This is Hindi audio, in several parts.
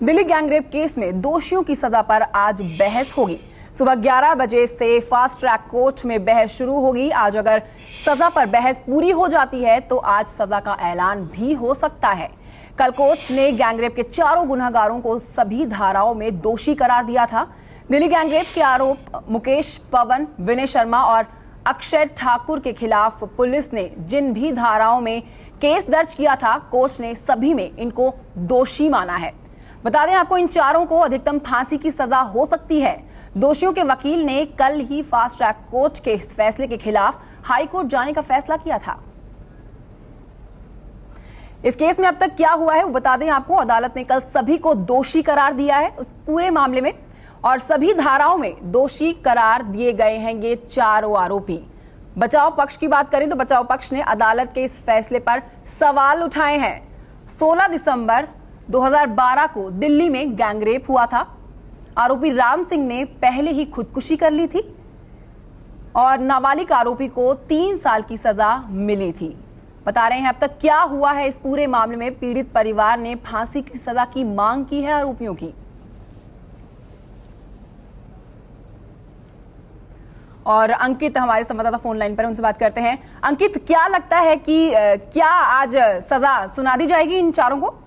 दिल्ली गैंगरेप केस में दोषियों की सजा पर आज बहस होगी। सुबह 11 बजे से फास्ट ट्रैक कोर्ट में बहस शुरू होगी। आज अगर सजा पर बहस पूरी हो जाती है तो आज सजा का ऐलान भी हो सकता है। कल कोर्ट ने गैंगरेप के चारों गुनहगारों को सभी धाराओं में दोषी करार दिया था। दिल्ली गैंगरेप के आरोप मुकेश, पवन, विनय शर्मा और अक्षय ठाकुर के खिलाफ पुलिस ने जिन भी धाराओं में केस दर्ज किया था, कोर्ट ने सभी में इनको दोषी माना है। बता दें आपको, इन चारों को अधिकतम फांसी की सजा हो सकती है। दोषियों के वकील ने कल ही फास्ट ट्रैक कोर्ट के इस फैसले के खिलाफ हाई कोर्ट जाने का फैसला किया था। इस केस में अब तक क्या हुआ है वो बता दें आपको। अदालत ने कल सभी को दोषी करार दिया है उस पूरे मामले में, और सभी धाराओं में दोषी करार दिए गए हैं ये चारों आरोपी। बचाव पक्ष की बात करें तो बचाव पक्ष ने अदालत के इस फैसले पर सवाल उठाए हैं। 16 दिसंबर 2012 को दिल्ली में गैंगरेप हुआ था। आरोपी राम सिंह ने पहले ही खुदकुशी कर ली थी और नाबालिग आरोपी को 3 साल की सजा मिली थी। बता रहे हैं अब तक क्या हुआ है इस पूरे मामले में। पीड़ित परिवार ने फांसी की सजा की मांग की है आरोपियों की। और अंकित हमारे संवाददाता फोन लाइन पर, उनसे बात करते हैं। अंकित, क्या लगता है कि क्या आज सजा सुना दी जाएगी इन चारों को?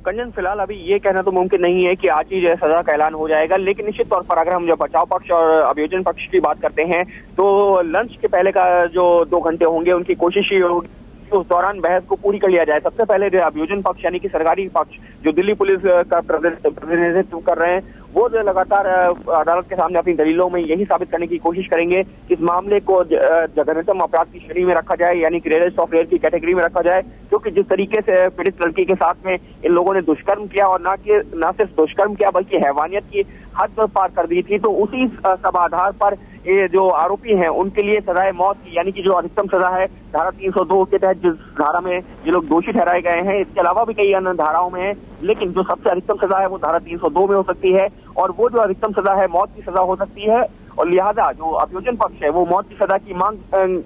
कंचन, फिलहाल अभी ये कहना तो मुमकिन नहीं है कि आज ही जो है सजा का ऐलान हो जाएगा, लेकिन निश्चित तौर पर अगर हम जो बचाव पक्ष और अभियोजन पक्ष की बात करते हैं तो लंच के पहले का जो 2 घंटे होंगे उनकी कोशिश ये होगी उस दौरान बहस को पूरी कर लिया जाए। सबसे पहले जो अभियोजन पक्ष यानी कि सरकारी पक्ष जो दिल्ली पुलिस का प्रतिनिधित्व कर रहे हैं वो जो लगातार अदालत के सामने अपनी दलीलों में यही साबित करने की कोशिश करेंगे कि इस मामले को जघन्यतम अपराध की श्रेणी में रखा जाए, यानी कि रेयरेस्ट ऑफ रेयर की कैटेगरी में रखा जाए, क्योंकि जिस तरीके से पीड़ित लड़की के साथ में इन लोगों ने दुष्कर्म किया और न सिर्फ दुष्कर्म किया बल्कि हैवानियत की हद पार कर दी थी, तो उसी सब आधार पर ये जो आरोपी हैं उनके लिए सजाए मौत की यानी कि जो अधिकतम सजा है धारा 302 के तहत जिस धारा में ये लोग दोषी ठहराए गए हैं, इसके अलावा भी कई अन्य धाराओं में है, लेकिन जो सबसे अधिकतम सजा है वो धारा 302 में हो सकती है और वो जो अधिकतम सजा है मौत की सजा हो सकती है। और लिहाजा जो अभियोजन पक्ष है वो मौत की सजा की मांग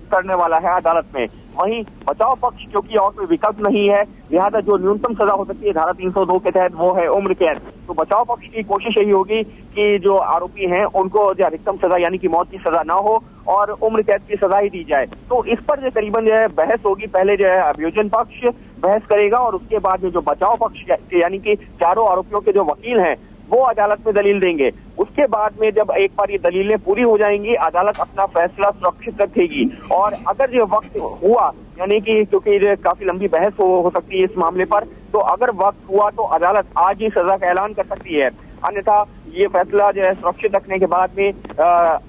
करने वाला है अदालत में। वहीं बचाव पक्ष क्योंकि और कोई विकल्प नहीं है, लिहाजा जो न्यूनतम सजा हो सकती है धारा 302 के तहत वो है उम्र कैद। तो बचाव पक्ष की कोशिश यही होगी कि जो आरोपी हैं उनको जो अधिकतम सजा यानी कि मौत की सजा ना हो और उम्र कैद की सजा ही दी जाए। तो इस पर जो करीबन जो है बहस होगी। पहले जो है अभियोजन पक्ष बहस करेगा और उसके बाद में जो बचाव पक्ष यानी कि चारों आरोपियों के जो वकील हैं वो अदालत में दलील देंगे। उसके बाद में जब एक बार ये दलीलें पूरी हो जाएंगी अदालत अपना फैसला सुरक्षित रखेगी। और अगर ये वक्त हुआ यानी कि क्योंकि काफी लंबी बहस हो सकती है इस मामले पर, तो अगर वक्त हुआ तो अदालत आज ही सजा का ऐलान कर सकती है। अन्यथा ये फैसला जो है सुरक्षित रखने के बाद में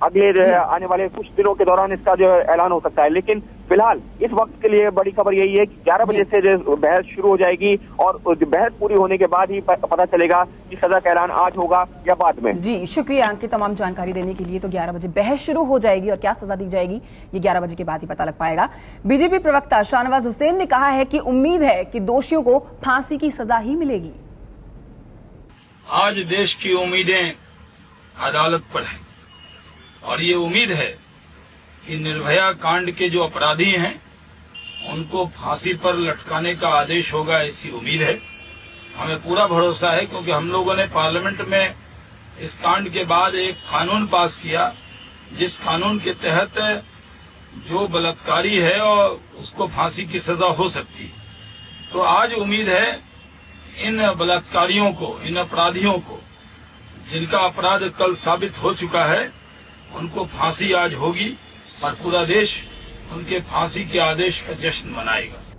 अगले आने वाले कुछ दिनों के दौरान इसका जो ऐलान हो सकता है। लेकिन फिलहाल इस वक्त के लिए बड़ी खबर यही है कि 11 बजे से जो बहस शुरू हो जाएगी और बहस पूरी होने के बाद ही पता चलेगा कि सजा का ऐलान आज होगा या बाद में। जी, शुक्रिया अंकित तमाम जानकारी देने के लिए। तो 11 बजे बहस शुरू हो जाएगी और क्या सजा दी जाएगी ये 11 बजे के बाद ही पता लग पाएगा। बीजेपी प्रवक्ता शाहनवाज हुसैन ने कहा है कि उम्मीद है कि दोषियों को फांसी की सजा ही मिलेगी। आज देश की उम्मीदें अदालत पर है और ये उम्मीद है कि निर्भया कांड के जो अपराधी हैं उनको फांसी पर लटकाने का आदेश होगा, ऐसी उम्मीद है। हमें पूरा भरोसा है क्योंकि हम लोगों ने पार्लियामेंट में इस कांड के बाद एक कानून पास किया जिस कानून के तहत जो बलात्कारी है और उसको फांसी की सजा हो सकती है। तो आज उम्मीद है इन बलात्कारियों को, इन अपराधियों को जिनका अपराध कल साबित हो चुका है, उनको फांसी आज होगी और पूरा देश उनके फांसी के आदेश का जश्न मनाएगा।